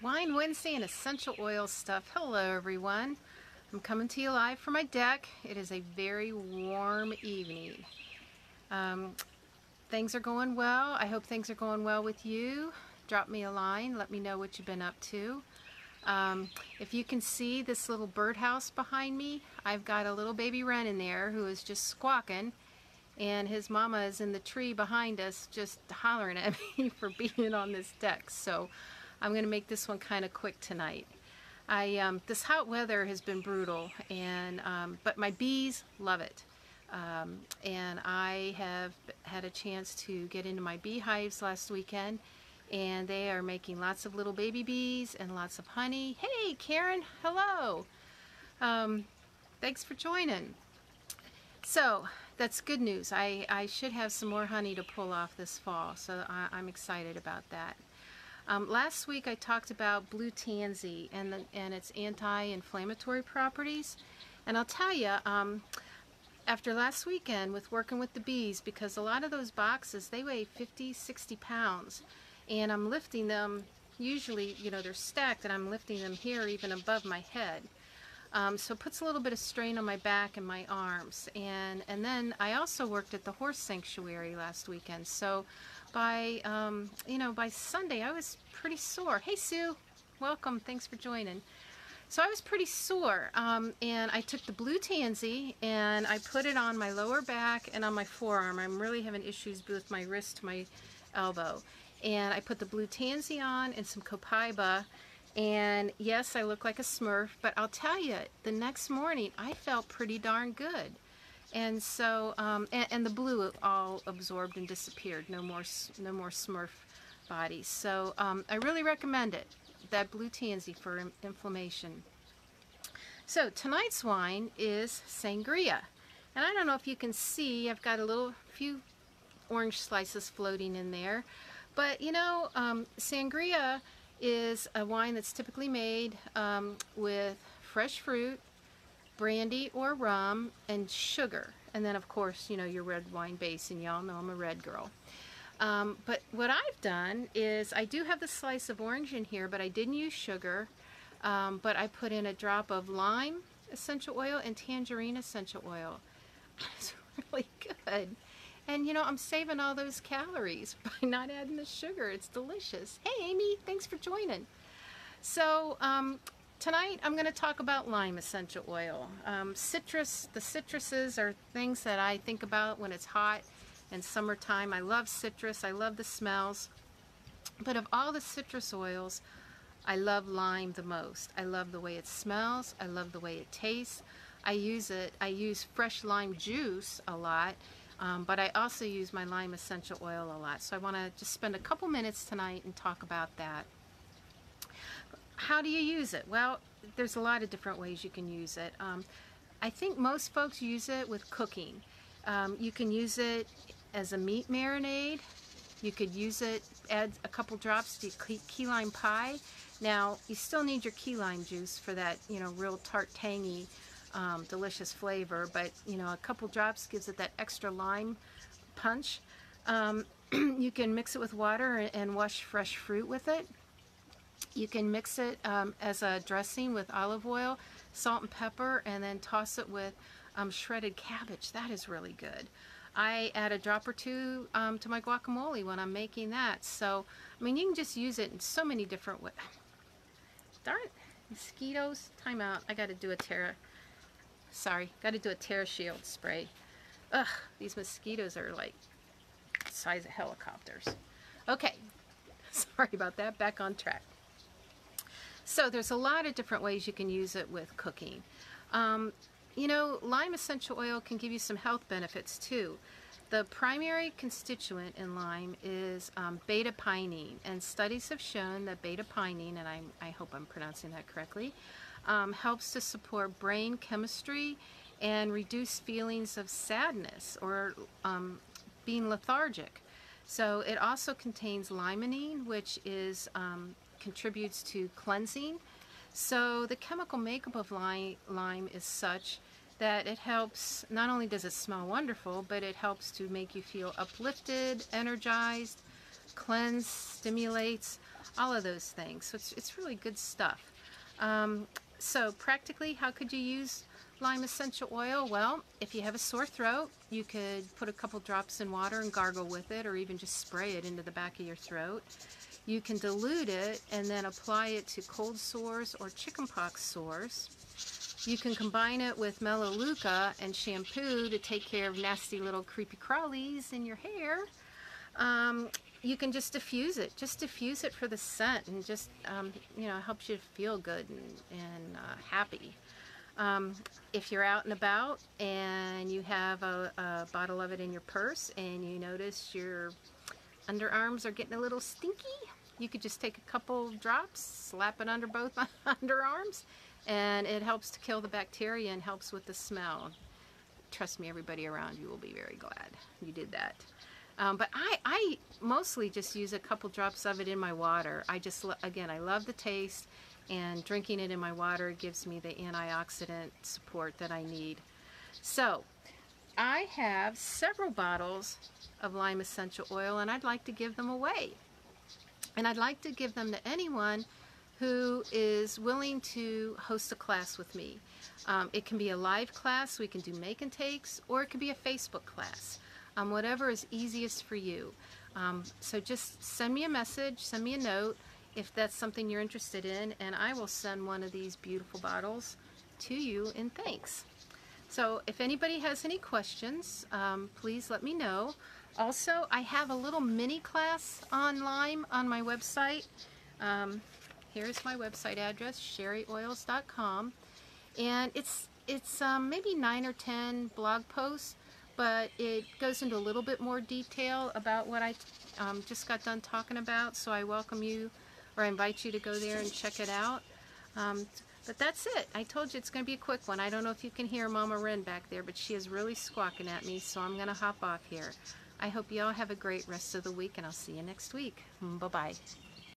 Wine Wednesday and essential oil stuff. Hello everyone. I'm coming to you live from my deck. It is a very warm evening. Things are going well. I hope things are going well with you. Drop me a line. Let me know what you've been up to. If you can see this little birdhouse behind me, I've got a little baby wren in there who is just squawking, and his mama is in the tree behind us just hollering at me for being on this deck. So I'm going to make this one kind of quick tonight. This hot weather has been brutal, and but my bees love it. And I have had a chance to get into my beehives last weekend, and they are making lots of little baby bees and lots of honey. Hey Karen, hello. Thanks for joining. So that's good news. I should have some more honey to pull off this fall, so I'm excited about that. Last week I talked about blue tansy and its anti-inflammatory properties, and I'll tell you, after last weekend with working with the bees, because a lot of those boxes, they weigh 50-60 pounds, and I'm lifting them, usually, you know, they're stacked, and I'm lifting them here even above my head. So it puts a little bit of strain on my back and my arms. And then I also worked at the horse sanctuary last weekend. So by by Sunday I was pretty sore. Hey Sue, welcome. Thanks for joining. So I was pretty sore, and I took the blue tansy and I put it on my lower back and on my forearm. I'm really having issues with my wrist to my elbow. And I put the blue tansy on and some copaiba. And yes, I look like a Smurf, but I'll tell you, the next morning I felt pretty darn good. And so, and the blue all absorbed and disappeared. No more Smurf bodies. So I really recommend it, that blue tansy for inflammation. So tonight's wine is Sangria. And I don't know if you can see, I've got a few orange slices floating in there. But you know, Sangria is a wine that's typically made with fresh fruit, brandy or rum, and sugar. And then of course, you know, your red wine base, and y'all know I'm a red girl. But what I've done is, I do have the slice of orange in here, but I didn't use sugar. But I put in a drop of lime essential oil and tangerine essential oil. It's really good. And you know, I'm saving all those calories by not adding the sugar. It's delicious. Hey Amy, thanks for joining. So tonight I'm going to talk about lime essential oil. The citruses are things that I think about when it's hot and summertime. I love citrus, I love the smells. But of all the citrus oils, I love lime the most. I love the way it smells, I love the way it tastes. I use fresh lime juice a lot. But I also use my lime essential oil a lot. So I want to just spend a couple minutes tonight and talk about that. How do you use it? Well, there's a lot of different ways you can use it. I think most folks use it with cooking. You can use it as a meat marinade. You could use it, add a couple drops to key lime pie. Now, you still need your key lime juice for that, you know, real tart, tangy, delicious flavor, but you know, a couple drops gives it that extra lime punch. You can mix it with water and wash fresh fruit with it. You can mix it as a dressing with olive oil, salt and pepper, and then toss it with shredded cabbage. That is really good. I add a drop or two to my guacamole when I'm making that. So I mean, you can just use it in so many different ways. Darn it, mosquitoes, time out. I got to do a TerraShield spray. Ugh, these mosquitoes are like the size of helicopters. Okay, sorry about that, back on track. So there's a lot of different ways you can use it with cooking. You know, lime essential oil can give you some health benefits too. The primary constituent in lime is beta-pinene, and studies have shown that beta-pinene, and I hope I'm pronouncing that correctly, helps to support brain chemistry and reduce feelings of sadness or being lethargic. So it also contains limonene, which contributes to cleansing. So the chemical makeup of lime is such that it helps, not only does it smell wonderful, but it helps to make you feel uplifted, energized, cleanse, stimulates. all of those things. So it's really good stuff. So practically, how could you use lime essential oil? Well, if you have a sore throat, you could put a couple drops in water and gargle with it, or even just spray it into the back of your throat. You can dilute it and then apply it to cold sores or chickenpox sores. You can combine it with melaleuca and shampoo to take care of nasty little creepy crawlies in your hair. You can just diffuse it for the scent, and just you know, helps you feel good and happy. If you're out and about and you have a bottle of it in your purse and you notice your underarms are getting a little stinky, you could just take a couple drops, slap it under both underarms, and it helps to kill the bacteria and helps with the smell. Trust me, everybody around you will be very glad you did that. But I mostly just use a couple drops of it in my water. Again, I love the taste, and drinking it in my water gives me the antioxidant support that I need. So I have several bottles of lime essential oil, and I'd like to give them away. And I'd like to give them to anyone who is willing to host a class with me. It can be a live class, we can do make and takes, or it could be a Facebook class. Whatever is easiest for you. So just send me a message, send me a note if that's something you're interested in, and I will send one of these beautiful bottles to you in thanks. So if anybody has any questions, please let me know. Also, I have a little mini class on lime on my website. Here's my website address, sherryoils.com, and it's maybe 9 or 10 blog posts, but it goes into a little bit more detail about what I just got done talking about. So I welcome you, or I invite you to go there and check it out. But that's it. I told you it's going to be a quick one. I don't know if you can hear Mama Wren back there, but she is really squawking at me, so I'm going to hop off here. I hope you all have a great rest of the week, and I'll see you next week. Bye-bye.